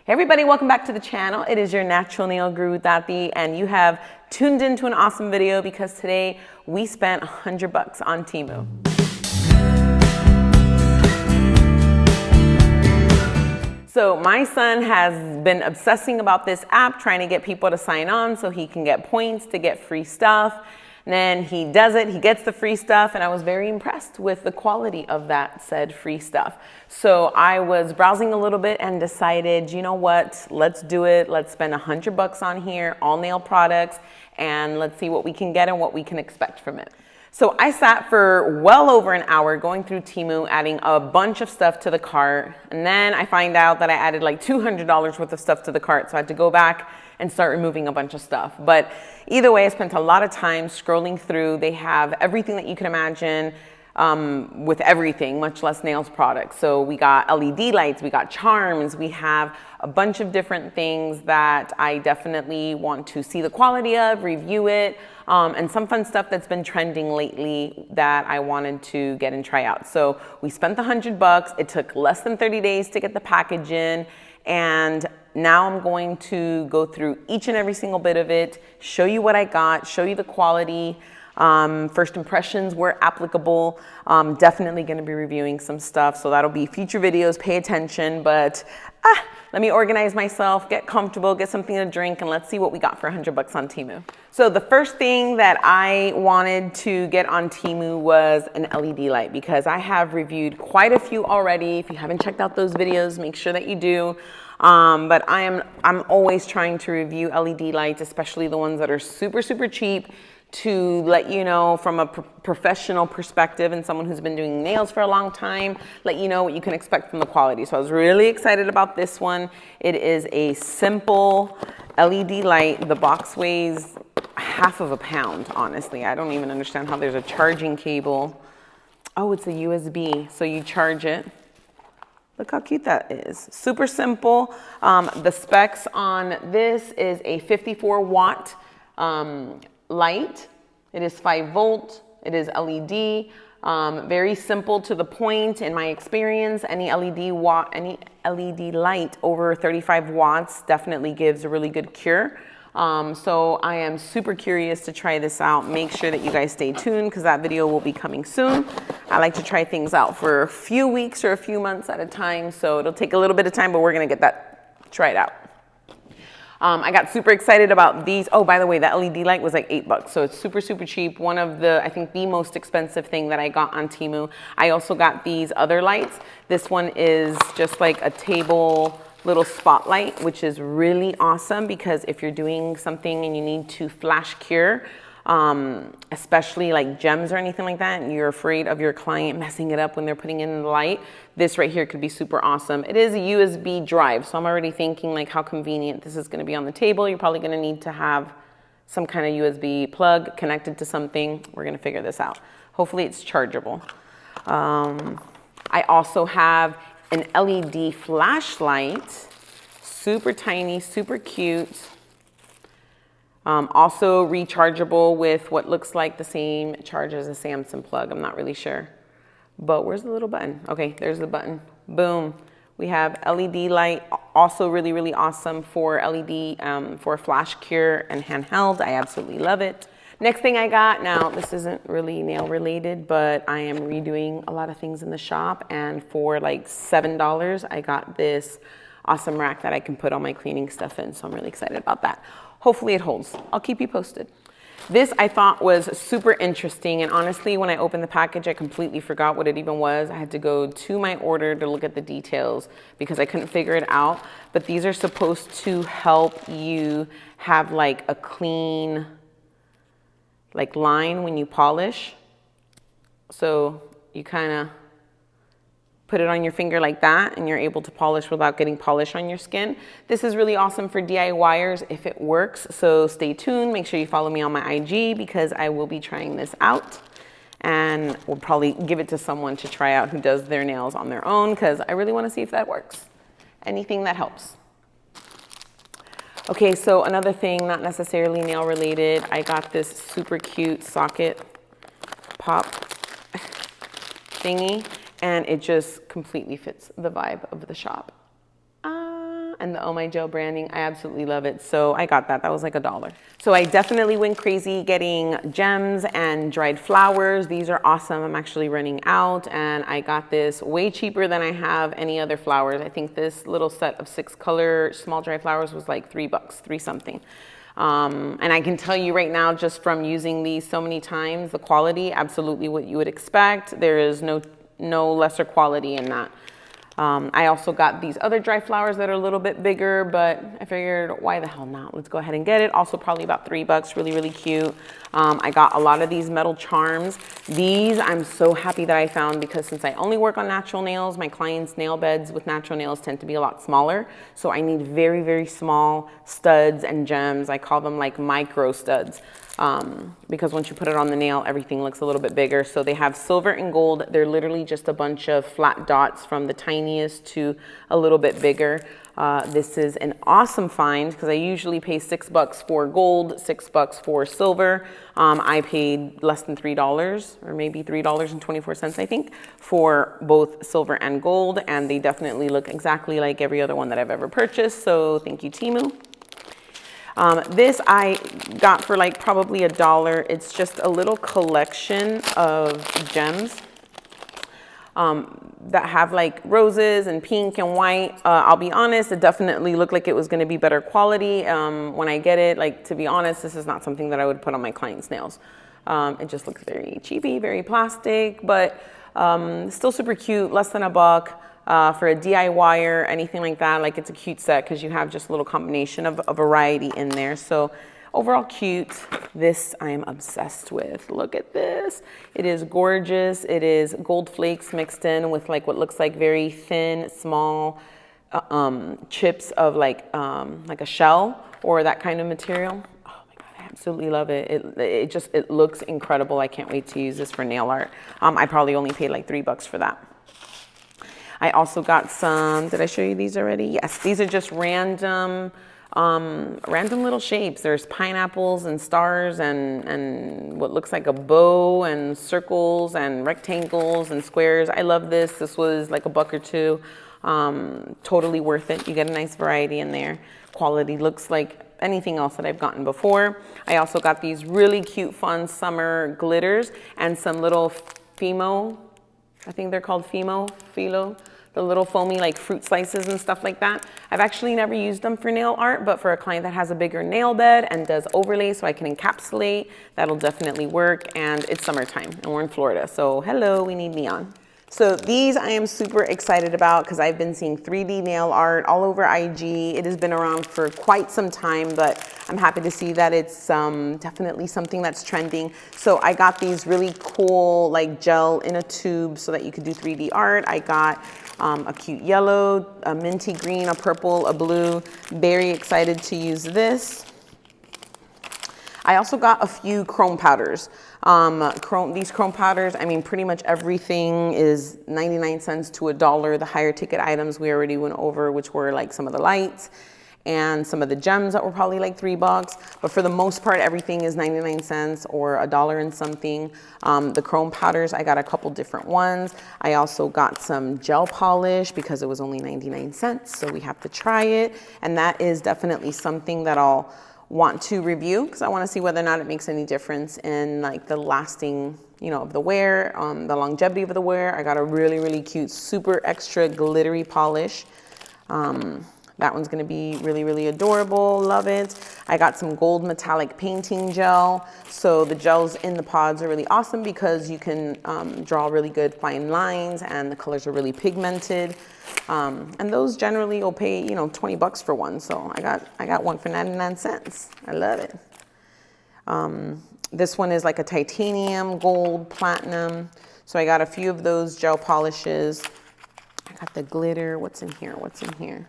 Hey everybody, welcome back to the channel. It is your natural nail guru, Tati, and you have tuned into an awesome video because today we spent $100 on TEMU. So my son has been obsessing about this app, trying to get people to sign on so he can get points to get free stuff. And then he does it, he gets the free stuff, and I was very impressed with the quality of that said free stuff. So I was browsing a little bit and decided, you know what, let's do it. Let's spend $100 on here, all nail products, and let's see what we can get and what we can expect from it. So I sat for well over an hour going through TEMU, adding a bunch of stuff to the cart. And then I find out that I added like $200 worth of stuff to the cart. So I had to go back and start removing a bunch of stuff. But either way, I spent a lot of time scrolling through. They have everything that you can imagine with everything, much less nails products. So we got LED lights, we got charms, we have a bunch of different things that I definitely want to see the quality of, review it, and some fun stuff that's been trending lately that I wanted to get and try out. So we spent the $100. It took less than 30 days to get the package in, and now I'm going to go through each and every single bit of it, show you what I got, show you the quality, first impressions where applicable. Definitely going to be reviewing some stuff, so that'll be future videos. Pay attention, but let me organize myself, get comfortable, get something to drink, and let's see what we got for $100 on TEMU. So the first thing that I wanted to get on TEMU was an LED light because I have reviewed quite a few already. If you haven't checked out those videos, make sure that you do. But I'm always trying to review LED lights, especially the ones that are super, super cheap, to let you know from a professional perspective and someone who's been doing nails for a long time, let you know what you can expect from the quality. So I was really excited about this one. It is a simple LED light. The box weighs half of a pound, honestly. I don't even understand how there's a charging cable. Oh, it's a USB, so you charge it. Look how cute that is. Super simple. The specs on this is a 54 watt light. It is 5 volt. It is LED. Very simple to the point in my experience. Any LED light over 35 watts definitely gives a really good cure. So I am super curious to try this out. Make sure that you guys stay tuned because that video will be coming soon. I like to try things out for a few weeks or a few months at a time. So it'll take a little bit of time, but we're going to get that tried out. I got super excited about these. Oh, by the way, that LED light was like $8. So it's super, super cheap. One of the, I think the most expensive thing that I got on TEMU. I also got these other lights. This one is just like a table little spotlight, which is really awesome because if you're doing something and you need to flash cure, especially like gems or anything like that, and you're afraid of your client messing it up when they're putting in the light, this right here could be super awesome. It is a USB drive, so I'm already thinking like how convenient this is going to be on the table. You're probably going to need to have some kind of USB plug connected to something. We're going to figure this out. Hopefully it's chargeable. I also have an LED flashlight, super tiny, super cute. Also rechargeable with what looks like the same charge as a Samsung plug. I'm not really sure. But where's the little button? Okay, there's the button. Boom. We have LED light, also really, really awesome for LED, for flash cure and handheld. I absolutely love it. Next thing I got, now this isn't really nail related, but I am redoing a lot of things in the shop, and for like $7, I got this awesome rack that I can put all my cleaning stuff in, so I'm really excited about that. Hopefully it holds. I'll keep you posted. This I thought was super interesting, and honestly, when I opened the package, I completely forgot what it even was. I had to go to my order to look at the details because I couldn't figure it out, but these are supposed to help you have like a clean line when you polish. So you kind of put it on your finger like that and you're able to polish without getting polish on your skin. This is really awesome for DIYers if it works. So stay tuned. Make sure you follow me on my IG because I will be trying this out, and we'll probably give it to someone to try out who does their nails on their own because I really want to see if that works. Anything that helps. Okay, so another thing, not necessarily nail related, I got this super cute socket pop thingy, and it just completely fits the vibe of the shop. And and the Oh My Gel branding. I absolutely love it. So I got that. That was like $1. So I definitely went crazy getting gems and dried flowers. These are awesome. I'm actually running out, and I got this way cheaper than I have any other flowers. I think this little set of 6 color small dry flowers was like $3, 3 something. And I can tell you right now, just from using these so many times, the quality, absolutely what you would expect. There is no lesser quality in that. I also got these other dry flowers that are a little bit bigger, but I figured, why the hell not? Let's go ahead and get it. Also probably about $3, really, really cute. I got a lot of these metal charms. These I'm so happy that I found, because since I only work on natural nails, my clients' nail beds with natural nails tend to be a lot smaller. So I need very, very small studs and gems. I call them like micro studs. Because once you put it on the nail, everything looks a little bit bigger. So they have silver and gold. They're literally just a bunch of flat dots from the tiniest to a little bit bigger. This is an awesome find, because I usually pay $6 for gold, $6 for silver. I paid less than $3, or maybe $3.24, I think, for both silver and gold. And they definitely look exactly like every other one that I've ever purchased. So thank you, TEMU. This I got for like probably $1. It's just a little collection of gems that have like roses and pink and white. I'll be honest, it definitely looked like it was going to be better quality when I get it. Like, to be honest, this is not something that I would put on my client's nails. It just looks very cheapy, very plastic, but still super cute, less than $1. For a DIYer, anything like that, like, it's a cute set because you have just a little combination of a variety in there. So overall cute. This I am obsessed with. Look at this. It is gorgeous. It is gold flakes mixed in with like what looks like very thin, small chips of like a shell or that kind of material. Oh my God, I absolutely love it. It looks incredible. I can't wait to use this for nail art. I probably only paid like $3 for that. I also got some, did I show you these already? Yes, these are just random little shapes. There's pineapples and stars and what looks like a bow and circles and rectangles and squares. I love this. This was like $1 or $2. Totally worth it. You get a nice variety in there. Quality looks like anything else that I've gotten before. I also got these really cute, fun summer glitters and some little Fimo, I think they're called Filo, the little foamy like fruit slices and stuff like that. I've actually never used them for nail art, but for a client that has a bigger nail bed and does overlay so I can encapsulate, that'll definitely work. And it's summertime and we're in Florida, so hello, we need neon. So these I am super excited about because I've been seeing 3D nail art all over IG. It has been around for quite some time, but I'm happy to see that it's definitely something that's trending. So I got these really cool like gel in a tube so that you could do 3D art. I got a cute yellow, a minty green, a purple, a blue. Very excited to use this. I also got a few chrome powders. These chrome powders, I mean, pretty much everything is 99 cents to $1. The higher ticket items we already went over, which were like some of the lights and some of the gems that were probably like $3. But for the most part, everything is 99 cents or $1 and something. The chrome powders, I got a couple different ones. I also got some gel polish because it was only 99 cents. So we have to try it. And that is definitely something that I'll want to review because I want to see whether or not it makes any difference in like the lasting, you know, of the wear, the longevity of the wear. I got a really, really cute, super extra glittery polish. That one's going to be really, really adorable. Love it. I got some gold metallic painting gel. So the gels in the pods are really awesome because you can draw really good fine lines and the colors are really pigmented. And those generally will pay, you know, $20 for one. So I got one for 99 cents. I love it. This one is like a titanium, gold, platinum. So I got a few of those gel polishes. I got the glitter. What's in here? What's in here?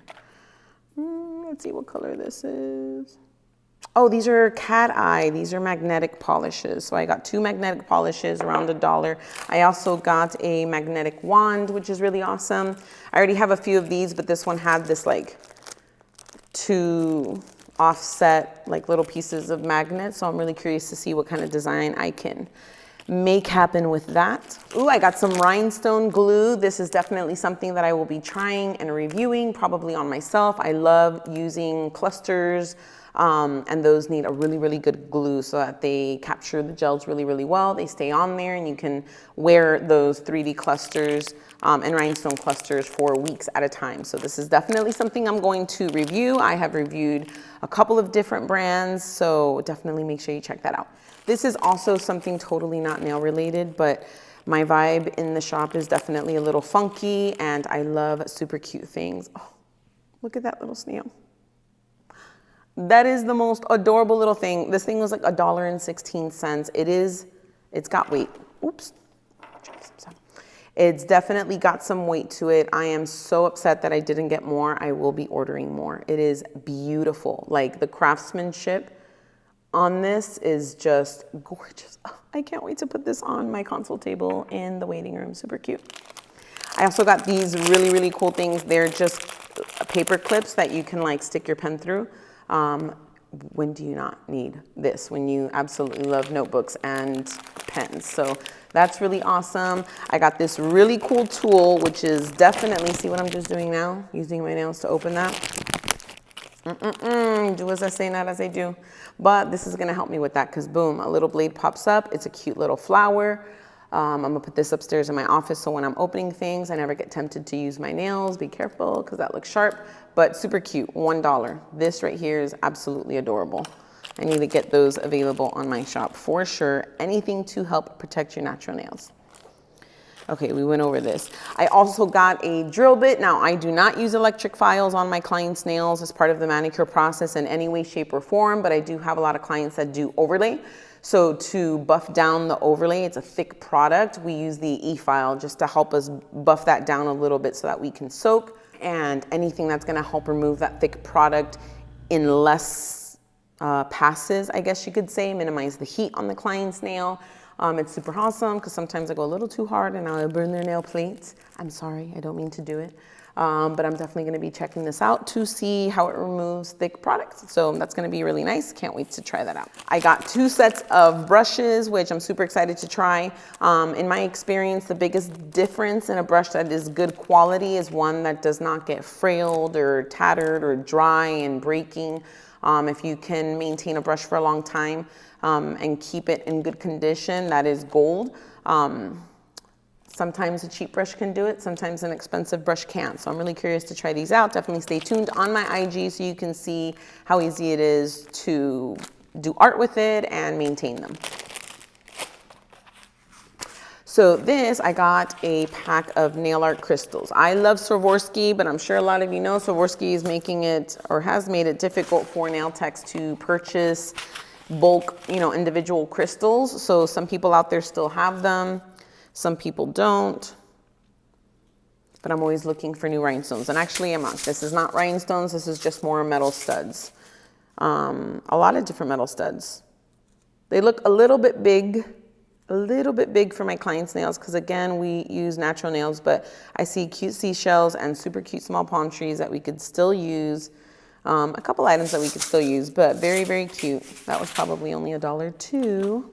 Let's see what color this is. Oh, these are cat eye. These are magnetic polishes. So I got 2 magnetic polishes, around $1. I also got a magnetic wand, which is really awesome. I already have a few of these, but this one had this like 2 offset like little pieces of magnets. So I'm really curious to see what kind of design I can make happen with that. Ooh, I got some rhinestone glue. This is definitely something that I will be trying and reviewing, probably on myself. I love using clusters, and those need a really, really good glue so that they capture the gels really, really well. They stay on there, and you can wear those 3D clusters and rhinestone clusters for weeks at a time. So this is definitely something I'm going to review. I have reviewed a couple of different brands, so definitely make sure you check that out. This is also something totally not nail related, but my vibe in the shop is definitely a little funky, and I love super cute things. Oh, look at that little snail. That is the most adorable little thing. This thing was like $1.16. It's got weight. Oops. It's definitely got some weight to it. I am so upset that I didn't get more. I will be ordering more. It is beautiful. Like, the craftsmanship on this is just gorgeous. Oh, I can't wait to put this on my console table in the waiting room. Super cute. I also got these really, really cool things. They're just paper clips that you can like stick your pen through. When do you not need this? When you absolutely love notebooks and pens. So that's really awesome. I got this really cool tool, which is definitely, see what I'm just doing now? Using my nails to open that. Do as I say, not as I do. But this is gonna help me with that, because boom, a little blade pops up. It's a cute little flower. I'm gonna put this upstairs in my office, so when I'm opening things, I never get tempted to use my nails. Be careful, because that looks sharp, but super cute, $1. This right here is absolutely adorable. I need to get those available on my shop for sure. Anything to help protect your natural nails. Okay, we went over this. I also got a drill bit. Now, I do not use electric files on my clients' nails as part of the manicure process in any way, shape, or form, but I do have a lot of clients that do overlay. So to buff down the overlay, it's a thick product. We use the e-file just to help us buff that down a little bit so that we can soak. And anything that's gonna help remove that thick product in less passes, I guess you could say, minimize the heat on the client's nail. It's super awesome, because sometimes I go a little too hard and I'll burn their nail plates. I'm sorry, I don't mean to do it. But I'm definitely gonna be checking this out to see how it removes thick products. So that's gonna be really nice. Can't wait to try that out. I got 2 sets of brushes, which I'm super excited to try. In my experience, the biggest difference in a brush that is good quality is one that does not get frayed or tattered or dry and breaking. If you can maintain a brush for a long time and keep it in good condition, that is gold. Sometimes a cheap brush can do it, sometimes an expensive brush can't. So I'm really curious to try these out. Definitely stay tuned on my IG so you can see how easy it is to do art with it and maintain them. So this, I got a pack of nail art crystals. I love Swarovski, but I'm sure a lot of you know Swarovski is making it, or has made it, difficult for nail techs to purchase bulk, individual crystals. So some people out there still have them. Some people don't, but I'm always looking for new rhinestones. And actually, this is not rhinestones, this is just more metal studs. A lot of different metal studs. They look a little bit big for my clients' nails, because again, we use natural nails, but I see cute seashells and super cute small palm trees that we could still use. A couple items that we could still use, but very, very cute. That was probably only $1 too.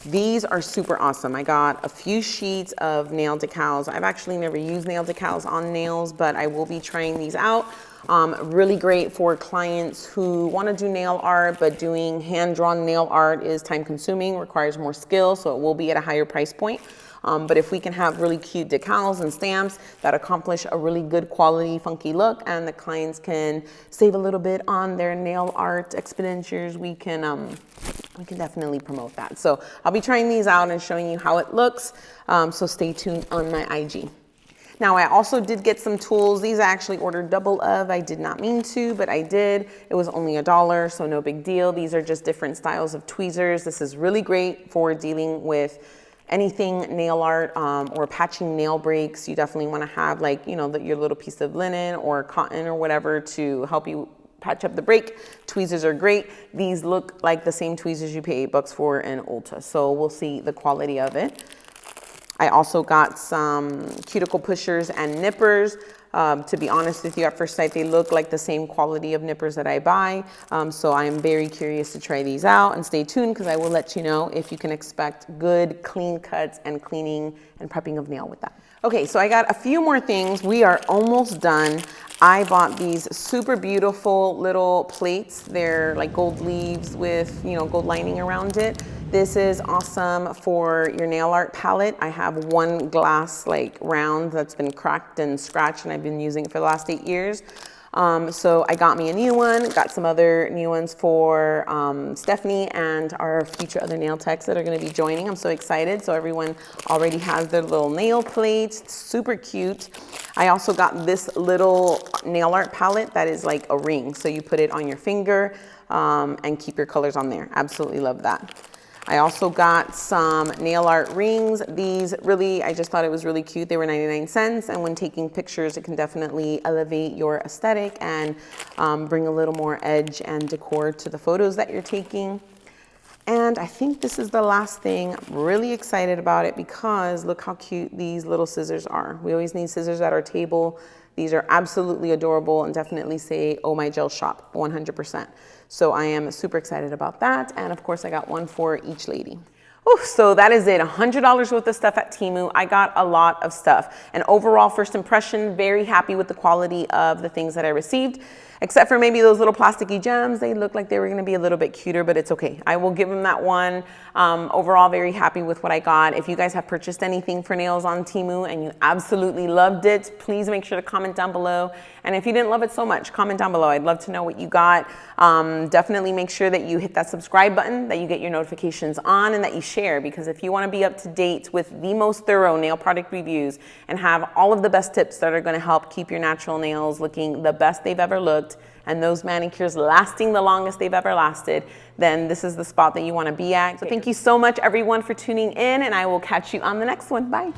These are super awesome. I got a few sheets of nail decals. I've actually never used nail decals on nails, but I will be trying these out. Really great for clients who want to do nail art, but doing hand-drawn nail art is time-consuming, requires more skill, so it will be at a higher price point. But if we can have really cute decals and stamps that accomplish a really good quality, funky look, and the clients can save a little bit on their nail art expenditures, we can definitely promote that. So I'll be trying these out and showing you how it looks. So stay tuned on my IG. Now, I also did get some tools. These I actually ordered double of. I did not mean to, but I did. It was only $1, so no big deal. These are just different styles of tweezers. This is really great for dealing with anything nail art or patching nail breaks. You definitely want to have your little piece of linen or cotton or whatever to help you patch up the break. Tweezers are great. These look like the same tweezers you pay $8 for in Ulta, so we'll see the quality of it. I also got some cuticle pushers and nippers. To be honest with you, at first sight, they look like the same quality of nippers that I buy. So I am very curious to try these out, and stay tuned because I will let you know if you can expect good clean cuts and cleaning and prepping of nail with that. Okay, so I got a few more things. We are almost done. I bought these super beautiful little plates. They're like gold leaves with, you know, gold lining around it. This is awesome for your nail art palette. I have one glass like round that's been cracked and scratched, and I've been using it for the last 8 years. So I got me a new one, got some other new ones for Stephanie and our future other nail techs that are going to be joining. I'm so excited. So everyone already has their little nail plates. It's super cute. I also got this little nail art palette that is like a ring. So you put it on your finger and keep your colors on there. Absolutely love that. I also got some nail art rings. These really, I just thought it was really cute. They were 99 cents. And when taking pictures, it can definitely elevate your aesthetic and bring a little more edge and decor to the photos that you're taking. And I think this is the last thing. I'm really excited about it because look how cute these little scissors are. We always need scissors at our table. These are absolutely adorable and definitely say, oh my gel shop, 100%. So I am super excited about that. And of course I got one for each lady. Ooh, so that is it, $100 worth of stuff at Temu. I got a lot of stuff. And overall first impression, very happy with the quality of the things that I received. Except for maybe those little plasticky gems. They look like they were gonna be a little bit cuter, but it's okay. I will give them that one. Overall, very happy with what I got. If you guys have purchased anything for nails on Temu and you absolutely loved it, please make sure to comment down below. And if you didn't love it so much, comment down below. I'd love to know what you got. Definitely make sure that you hit that subscribe button, that you get your notifications on, and that you share, because if you wanna be up to date with the most thorough nail product reviews and have all of the best tips that are gonna help keep your natural nails looking the best they've ever looked, and those manicures lasting the longest they've ever lasted, then this is the spot that you want to be at. So thank you so much everyone for tuning in, and I will catch you on the next one. Bye.